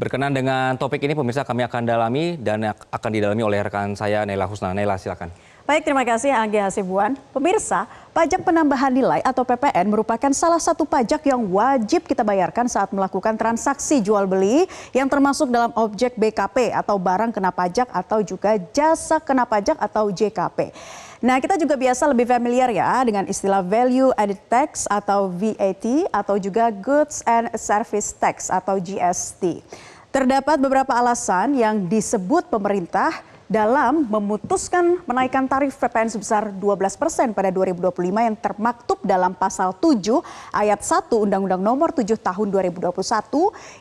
Berkenan dengan topik ini pemirsa kami akan dalami dan akan didalami oleh rekan saya Nela Husna. Nela silakan. Baik, terima kasih Anggi Hasibuan. Pemirsa, pajak penambahan nilai atau PPN merupakan salah satu pajak yang wajib kita bayarkan saat melakukan transaksi jual beli yang termasuk dalam objek BKP atau barang kena pajak atau juga jasa kena pajak atau JKP. Nah, kita juga biasa lebih familiar ya dengan istilah Value Added Tax atau VAT atau juga Goods and Service Tax atau GST. Terdapat beberapa alasan yang disebut pemerintah dalam memutuskan menaikkan tarif PPN sebesar 12% pada 2025 yang termaktub dalam pasal 7 ayat 1 Undang-Undang Nomor 7 Tahun 2021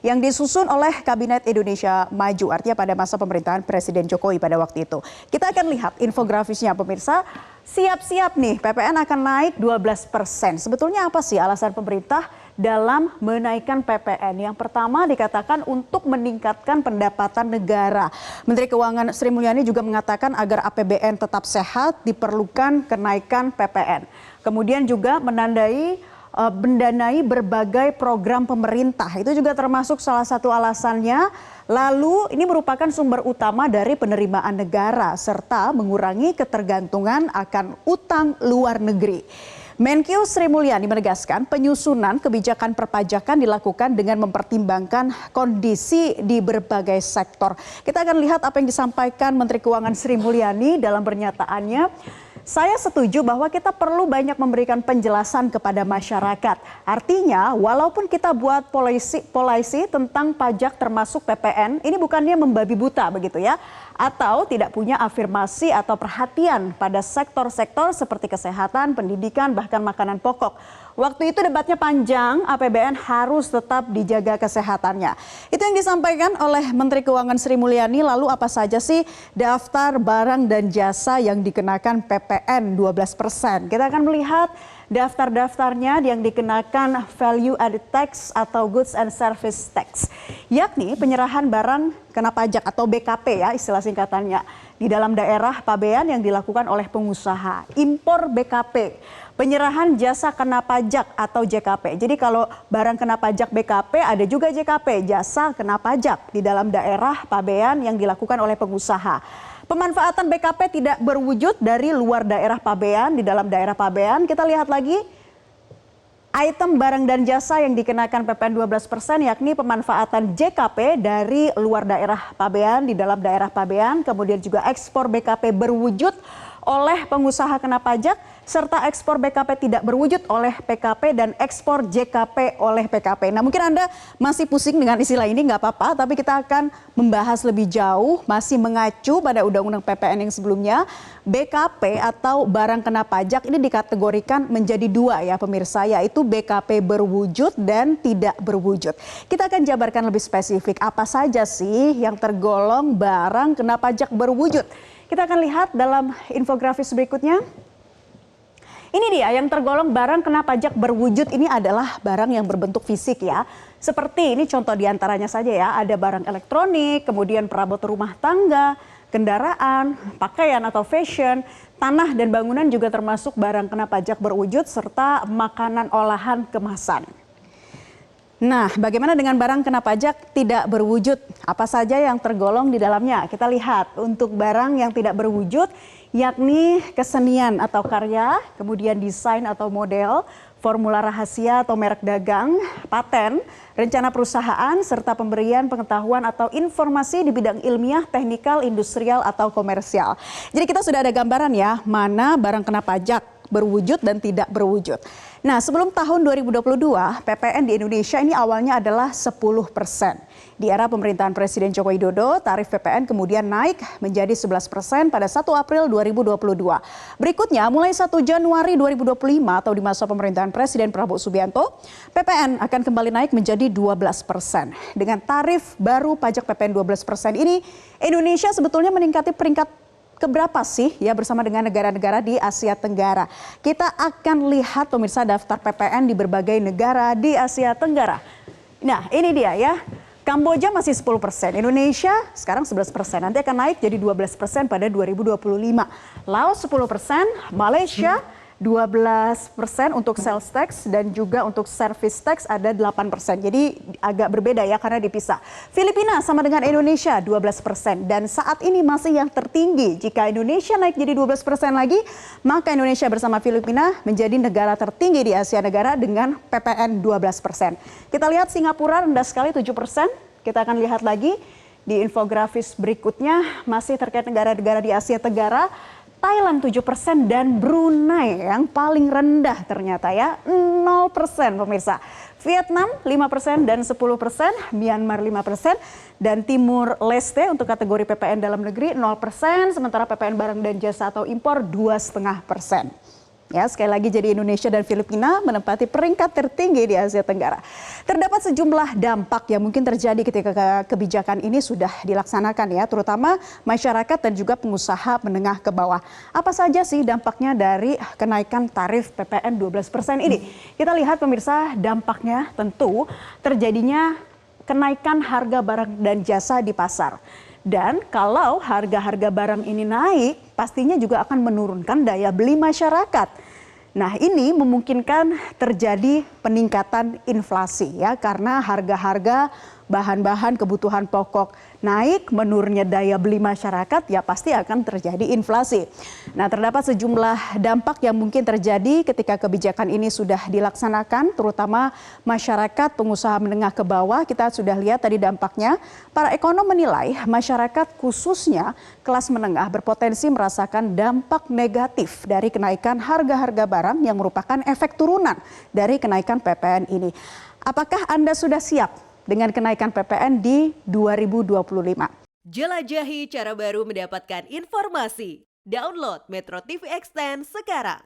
yang disusun oleh Kabinet Indonesia Maju, artinya pada masa pemerintahan Presiden Jokowi pada waktu itu. Kita akan lihat infografisnya pemirsa. Siap-siap nih, PPN akan naik 12%. Sebetulnya apa sih alasan pemerintah dalam menaikkan PPN? Yang pertama dikatakan untuk meningkatkan pendapatan negara. Menteri Keuangan Sri Mulyani juga mengatakan agar APBN tetap sehat diperlukan kenaikan PPN. Kemudian juga mendanai berbagai program pemerintah. Itu juga termasuk salah satu alasannya. Lalu ini merupakan sumber utama dari penerimaan negara serta mengurangi ketergantungan akan utang luar negeri. Menkyu Sri Mulyani menegaskan penyusunan kebijakan perpajakan dilakukan dengan mempertimbangkan kondisi di berbagai sektor. Kita akan lihat apa yang disampaikan Menteri Keuangan Sri Mulyani dalam pernyataannya. Saya setuju bahwa kita perlu banyak memberikan penjelasan kepada masyarakat. Artinya, walaupun kita buat polisi tentang pajak termasuk PPN, ini bukannya membabi buta begitu ya, atau tidak punya afirmasi atau perhatian pada sektor-sektor seperti kesehatan, pendidikan, bahkan makanan pokok. Waktu itu debatnya panjang, APBN harus tetap dijaga kesehatannya. Itu yang disampaikan oleh Menteri Keuangan Sri Mulyani. Lalu apa saja sih daftar barang dan jasa yang dikenakan PPN 12%? Kita akan melihat daftar-daftarnya yang dikenakan Value Added Tax atau Goods and Service Tax. Yakni penyerahan barang kena pajak atau BKP ya istilah singkatannya. Di dalam daerah pabean yang dilakukan oleh pengusaha. Impor BKP. Penyerahan jasa kena pajak atau JKP. Jadi kalau barang kena pajak BKP ada juga JKP, jasa kena pajak di dalam daerah pabean yang dilakukan oleh pengusaha. Pemanfaatan BKP tidak berwujud dari luar daerah pabean, di dalam daerah pabean. Kita lihat lagi item barang dan jasa yang dikenakan PPN 12% yakni pemanfaatan JKP dari luar daerah pabean, di dalam daerah pabean. Kemudian juga ekspor BKP berwujud oleh pengusaha kena pajak, serta ekspor BKP tidak berwujud oleh PKP dan ekspor JKP oleh PKP. Nah mungkin Anda masih pusing dengan istilah ini, nggak apa-apa, tapi kita akan membahas lebih jauh, masih mengacu pada Undang-Undang PPN yang sebelumnya. BKP atau barang kena pajak ini dikategorikan menjadi dua ya pemirsa, yaitu BKP berwujud dan tidak berwujud. Kita akan jabarkan lebih spesifik apa saja sih yang tergolong barang kena pajak berwujud. Kita akan lihat dalam infografis berikutnya. Ini dia yang tergolong barang kena pajak berwujud ini adalah barang yang berbentuk fisik ya. Seperti ini contoh diantaranya saja ya. Ada barang elektronik, kemudian perabot rumah tangga, kendaraan, pakaian atau fashion, tanah dan bangunan juga termasuk barang kena pajak berwujud serta makanan olahan kemasan. Nah, bagaimana dengan barang kena pajak tidak berwujud? Apa saja yang tergolong di dalamnya? Kita lihat untuk barang yang tidak berwujud, yakni kesenian atau karya, kemudian desain atau model, formula rahasia atau merek dagang, paten, rencana perusahaan, serta pemberian pengetahuan atau informasi di bidang ilmiah, teknikal, industrial, atau komersial. Jadi kita sudah ada gambaran ya, mana barang kena pajak berwujud dan tidak berwujud. Nah, sebelum tahun 2022, PPN di Indonesia ini awalnya adalah 10%. Di era pemerintahan Presiden Joko Widodo, tarif PPN kemudian naik menjadi 11% pada 1 April 2022. Berikutnya, mulai 1 Januari 2025 atau di masa pemerintahan Presiden Prabowo Subianto, PPN akan kembali naik menjadi 12%. Dengan tarif baru pajak PPN 12% ini, Indonesia sebetulnya meningkati peringkat keberapa sih ya bersama dengan negara-negara di Asia Tenggara. Kita akan lihat pemirsa daftar PPN di berbagai negara di Asia Tenggara. Nah ini dia ya, Kamboja masih 10%, Indonesia sekarang 11%, nanti akan naik jadi 12% pada 2025. Laos 10%, Malaysia 12% untuk sales tax dan juga untuk service tax ada 8%. Jadi agak berbeda ya karena dipisah. Filipina sama dengan Indonesia 12% dan saat ini masih yang tertinggi. Jika Indonesia naik jadi 12% lagi, maka Indonesia bersama Filipina menjadi negara tertinggi di Asia Tenggara dengan PPN 12%. Kita lihat Singapura rendah sekali 7%. Kita akan lihat lagi di infografis berikutnya masih terkait negara-negara di Asia Tenggara. Thailand 7% dan Brunei yang paling rendah ternyata ya 0% pemirsa. Vietnam 5% dan 10%, Myanmar 5% dan Timur Leste untuk kategori PPN dalam negeri 0%, sementara PPN barang dan jasa atau impor 2,5%. Ya, sekali lagi jadi Indonesia dan Filipina menempati peringkat tertinggi di Asia Tenggara. Terdapat sejumlah dampak yang mungkin terjadi ketika kebijakan ini sudah dilaksanakan ya, terutama masyarakat dan juga pengusaha menengah ke bawah. Apa saja sih dampaknya dari kenaikan tarif PPN 12% ini? Kita lihat pemirsa, dampaknya tentu terjadinya kenaikan harga barang dan jasa di pasar. Dan kalau harga-harga barang ini naik, pastinya juga akan menurunkan daya beli masyarakat. Nah, ini memungkinkan terjadi peningkatan inflasi ya, karena harga-harga bahan-bahan kebutuhan pokok naik, menurunnya daya beli masyarakat, ya pasti akan terjadi inflasi. Nah, terdapat sejumlah dampak yang mungkin terjadi ketika kebijakan ini sudah dilaksanakan, terutama masyarakat, pengusaha menengah ke bawah. Kita sudah lihat tadi dampaknya. Para ekonom menilai masyarakat khususnya kelas menengah berpotensi merasakan dampak negatif dari kenaikan harga-harga barang yang merupakan efek turunan dari kenaikan PPN ini. Apakah Anda sudah siap dengan kenaikan PPN di 2025? Jelajahi cara baru mendapatkan informasi. Download Metro TV Extend sekarang.